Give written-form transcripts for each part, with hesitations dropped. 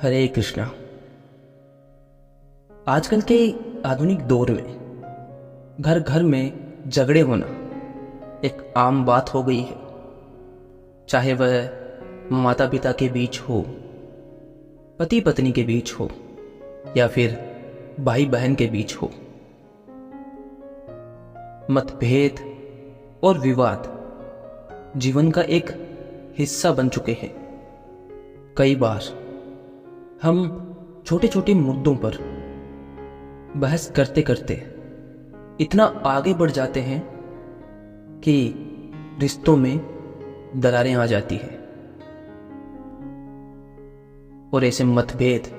हरे कृष्णा। आजकल के आधुनिक दौर में घर घर में झगड़े होना एक आम बात हो गई है। चाहे वह माता पिता के बीच हो, पति पत्नी के बीच हो, या फिर भाई बहन के बीच हो। मतभेद और विवाद जीवन का एक हिस्सा बन चुके हैं। कई बार हम छोटे छोटे मुद्दों पर बहस करते करते इतना आगे बढ़ जाते हैं कि रिश्तों में दरारें आ जाती हैं। और ऐसे मतभेद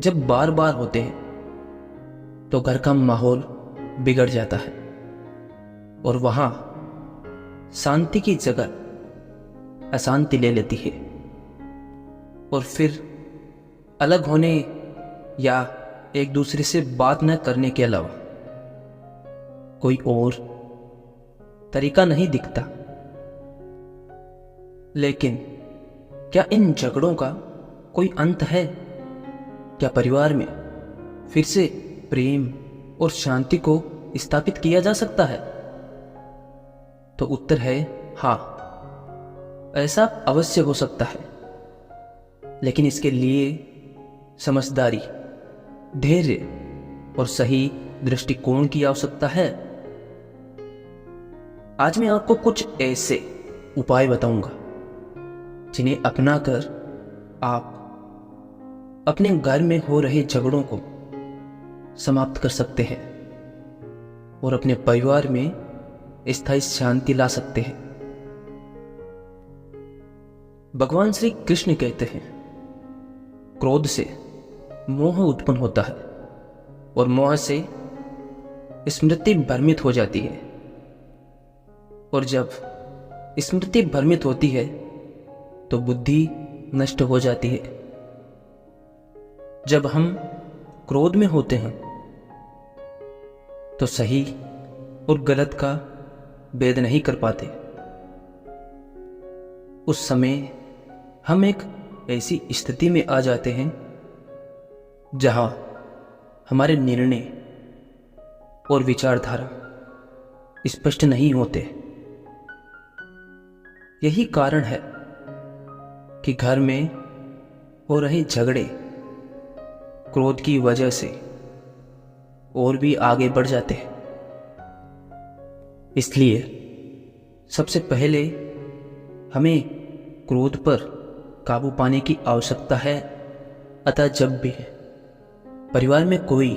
जब बार बार होते हैं तो घर का माहौल बिगड़ जाता है और वहां शांति की जगह अशांति ले लेती है। और फिर अलग होने या एक दूसरे से बात न करने के अलावा कोई और तरीका नहीं दिखता। लेकिन क्या इन झगड़ों का कोई अंत है? क्या परिवार में फिर से प्रेम और शांति को स्थापित किया जा सकता है? तो उत्तर है हाँ, ऐसा अवश्य हो सकता है। लेकिन इसके लिए समझदारी, धैर्य और सही दृष्टिकोण की आवश्यकता है। आज मैं आपको कुछ ऐसे उपाय बताऊंगा जिन्हें अपनाकर आप अपने घर में हो रहे झगड़ों को समाप्त कर सकते हैं और अपने परिवार में स्थायी शांति ला सकते हैं। भगवान श्री कृष्ण कहते हैं, क्रोध से मोह उत्पन्न होता है और मोह से स्मृति भ्रमित हो जाती है। और जब स्मृति भ्रमित होती है तो बुद्धि नष्ट हो जाती है। जब हम क्रोध में होते हैं तो सही और गलत का भेद नहीं कर पाते। उस समय हम एक ऐसी स्थिति में आ जाते हैं जहां हमारे निर्णय और विचारधारा स्पष्ट नहीं होते। यही कारण है कि घर में हो रहे झगड़े क्रोध की वजह से और भी आगे बढ़ जाते हैं। इसलिए सबसे पहले हमें क्रोध पर काबू पाने की आवश्यकता है। अतः जब भी परिवार में कोई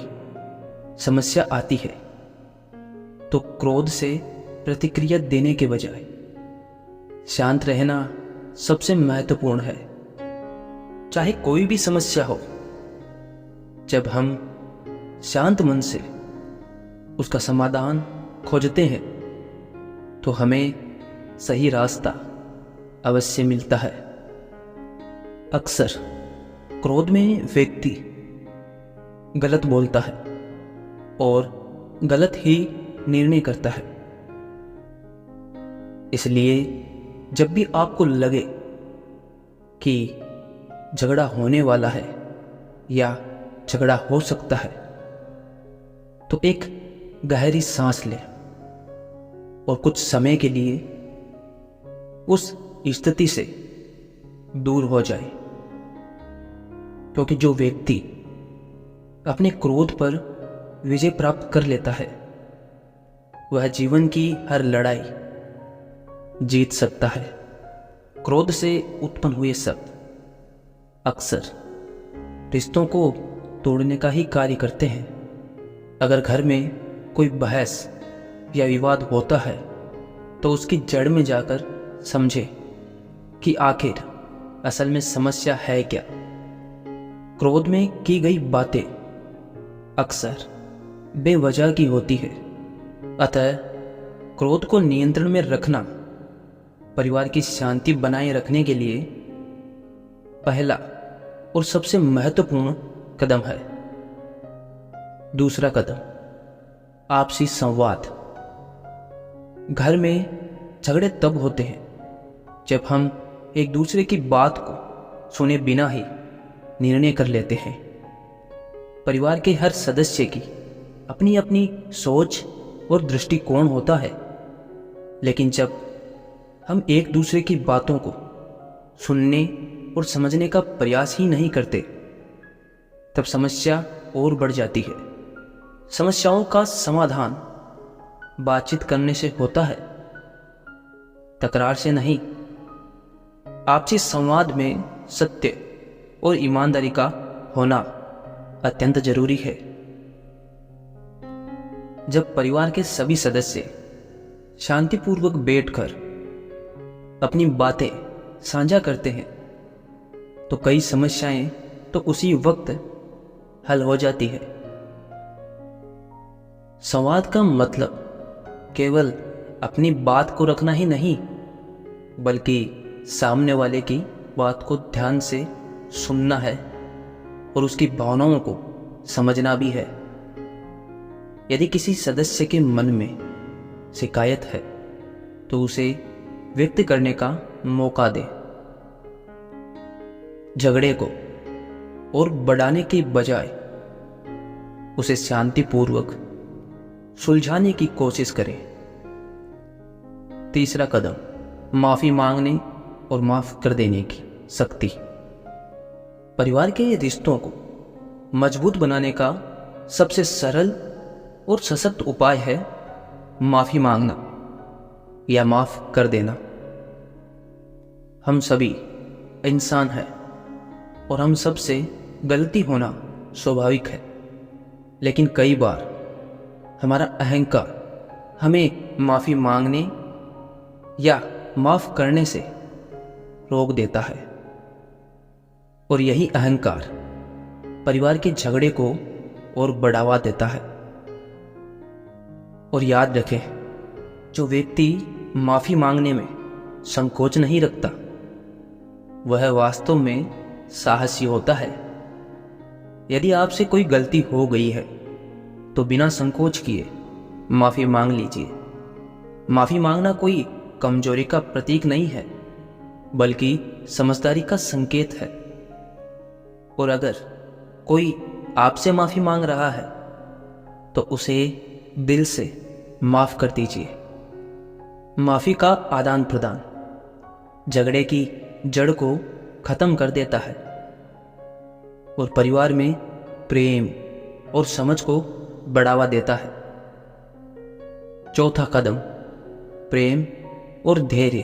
समस्या आती है तो क्रोध से प्रतिक्रिया देने के बजाय शांत रहना सबसे महत्वपूर्ण है। चाहे कोई भी समस्या हो, जब हम शांत मन से उसका समाधान खोजते हैं तो हमें सही रास्ता अवश्य मिलता है। अक्सर क्रोध में व्यक्ति गलत बोलता है और गलत ही निर्णय करता है। इसलिए जब भी आपको लगे कि झगड़ा होने वाला है या झगड़ा हो सकता है तो एक गहरी सांस लें और कुछ समय के लिए उस स्थिति से दूर हो जाए। क्योंकि जो व्यक्ति अपने क्रोध पर विजय प्राप्त कर लेता है वह जीवन की हर लड़ाई जीत सकता है। क्रोध से उत्पन्न हुए शब्द अक्सर रिश्तों को तोड़ने का ही कार्य करते हैं। अगर घर में कोई बहस या विवाद होता है तो उसकी जड़ में जाकर समझे कि आखिर असल में समस्या है क्या। क्रोध में की गई बातें अक्सर बेवजह की होती है। अतः क्रोध को नियंत्रण में रखना परिवार की शांति बनाए रखने के लिए पहला और सबसे महत्वपूर्ण कदम है। दूसरा कदम आपसी संवाद। घर में झगड़े तब होते हैं जब हम एक दूसरे की बात को सुने बिना ही निर्णय कर लेते हैं। परिवार के हर सदस्य की अपनी अपनी सोच और दृष्टिकोण होता है, लेकिन जब हम एक दूसरे की बातों को सुनने और समझने का प्रयास ही नहीं करते, तब समस्या और बढ़ जाती है। समस्याओं का समाधान बातचीत करने से होता है, तकरार से नहीं। आपसी संवाद में सत्य और ईमानदारी का होना अत्यंत जरूरी है। जब परिवार के सभी सदस्य शांतिपूर्वक बैठकर अपनी बातें साझा करते हैं, तो कई समस्याएं तो उसी वक्त हल हो जाती है। संवाद का मतलब केवल अपनी बात को रखना ही नहीं, बल्कि सामने वाले की बात को ध्यान से सुनना है और उसकी भावनाओं को समझना भी है। यदि किसी सदस्य के मन में शिकायत है, तो उसे व्यक्त करने का मौका दें। झगड़े को और बढ़ाने के बजाय उसे शांतिपूर्वक सुलझाने की कोशिश करें। तीसरा कदम, माफी मांगने और माफ कर देने की शक्ति। परिवार के रिश्तों को मजबूत बनाने का सबसे सरल और सशक्त उपाय है माफी मांगना या माफ कर देना। हम सभी इंसान हैं और हम सबसे गलती होना स्वाभाविक है, लेकिन कई बार हमारा अहंकार हमें माफी मांगने या माफ करने से रोक देता है, और यही अहंकार परिवार के झगड़े को और बढ़ावा देता है। और याद रखें, जो व्यक्ति माफी मांगने में संकोच नहीं रखता, वह वास्तव में साहसी होता है। यदि आपसे कोई गलती हो गई है, तो बिना संकोच किए माफी मांग लीजिए। माफी मांगना कोई कमजोरी का प्रतीक नहीं है, बल्कि समझदारी का संकेत है। और अगर कोई आपसे माफी मांग रहा है, तो उसे दिल से माफ कर दीजिए। माफी का आदान प्रदान झगड़े की जड़ को खत्म कर देता है और परिवार में प्रेम और समझ को बढ़ावा देता है। चौथा कदम, प्रेम और धैर्य।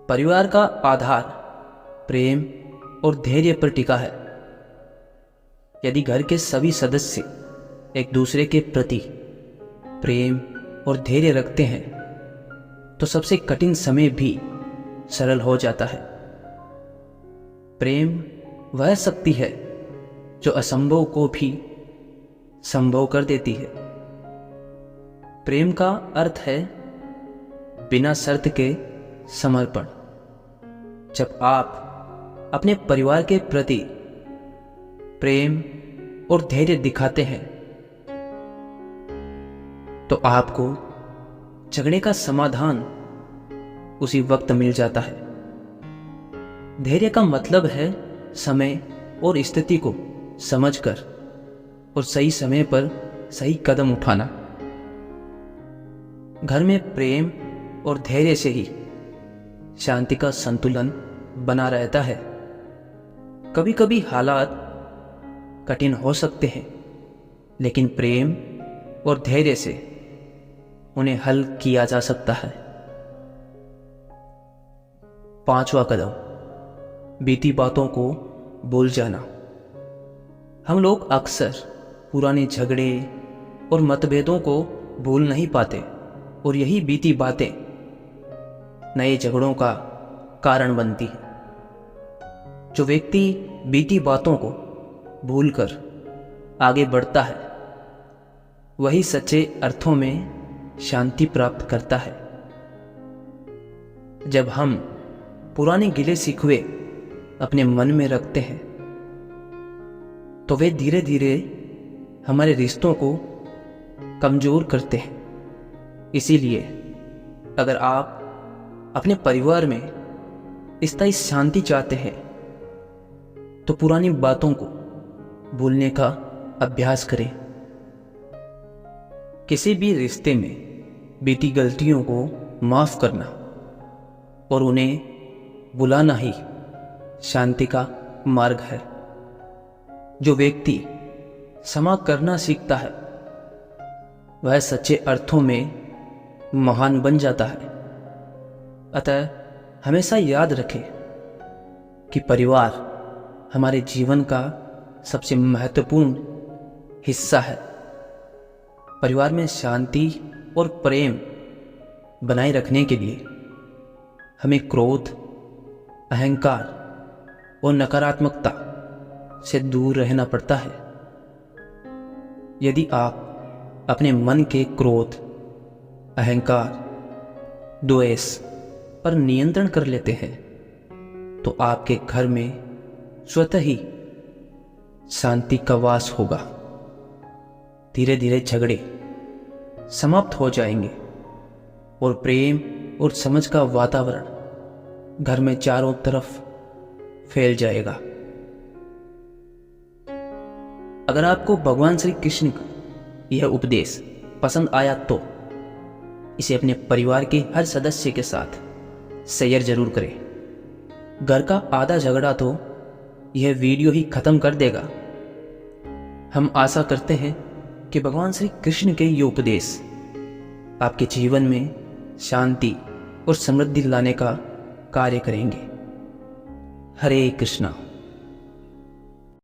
परिवार का आधार प्रेम और धैर्य पर टिका है। यदि घर के सभी सदस्य एक दूसरे के प्रति प्रेम और धैर्य रखते हैं, तो सबसे कठिन समय भी सरल हो जाता है। प्रेम वह शक्ति है जो असंभव को भी संभव कर देती है। प्रेम का अर्थ है बिना शर्त के समर्पण। जब आप अपने परिवार के प्रति प्रेम और धैर्य दिखाते हैं, तो आपको झगड़े का समाधान उसी वक्त मिल जाता है। धैर्य का मतलब है समय और स्थिति को समझकर और सही समय पर सही कदम उठाना। घर में प्रेम और धैर्य से ही शांति का संतुलन बना रहता है। कभी कभी हालात कठिन हो सकते हैं, लेकिन प्रेम और धैर्य से उन्हें हल किया जा सकता है। पांचवा कदम, बीती बातों को भूल जाना। हम लोग अक्सर पुराने झगड़े और मतभेदों को भूल नहीं पाते, और यही बीती बातें नए झगड़ों का कारण बनती है। जो व्यक्ति बीती बातों को भूलकर आगे बढ़ता है, वही सच्चे अर्थों में शांति प्राप्त करता है। जब हम पुराने गिले शिकवे अपने मन में रखते हैं, तो वे धीरे धीरे हमारे रिश्तों को कमजोर करते हैं। इसीलिए अगर आप अपने परिवार में स्थायी शांति चाहते हैं, तो पुरानी बातों को भूलने का अभ्यास करें। किसी भी रिश्ते में बीती गलतियों को माफ़ करना और उन्हें भुलाना ही शांति का मार्ग है। जो व्यक्ति क्षमा करना सीखता है वह सच्चे अर्थों में महान बन जाता है। अतः हमेशा याद रखें कि परिवार हमारे जीवन का सबसे महत्वपूर्ण हिस्सा है। परिवार में शांति और प्रेम बनाए रखने के लिए हमें क्रोध, अहंकार और नकारात्मकता से दूर रहना पड़ता है। यदि आप अपने मन के क्रोध, अहंकार, द्वेष पर नियंत्रण कर लेते हैं तो आपके घर में स्वतः ही शांति का वास होगा। धीरे धीरे झगड़े समाप्त हो जाएंगे और प्रेम और समझ का वातावरण घर में चारों तरफ फैल जाएगा। अगर आपको भगवान श्री कृष्ण का यह उपदेश पसंद आया तो इसे अपने परिवार के हर सदस्य के साथ शेयर जरूर करें। घर का आधा झगड़ा तो यह वीडियो ही खत्म कर देगा। हम आशा करते हैं कि भगवान श्री कृष्ण के ये उपदेश आपके जीवन में शांति और समृद्धि लाने का कार्य करेंगे। हरे कृष्णा।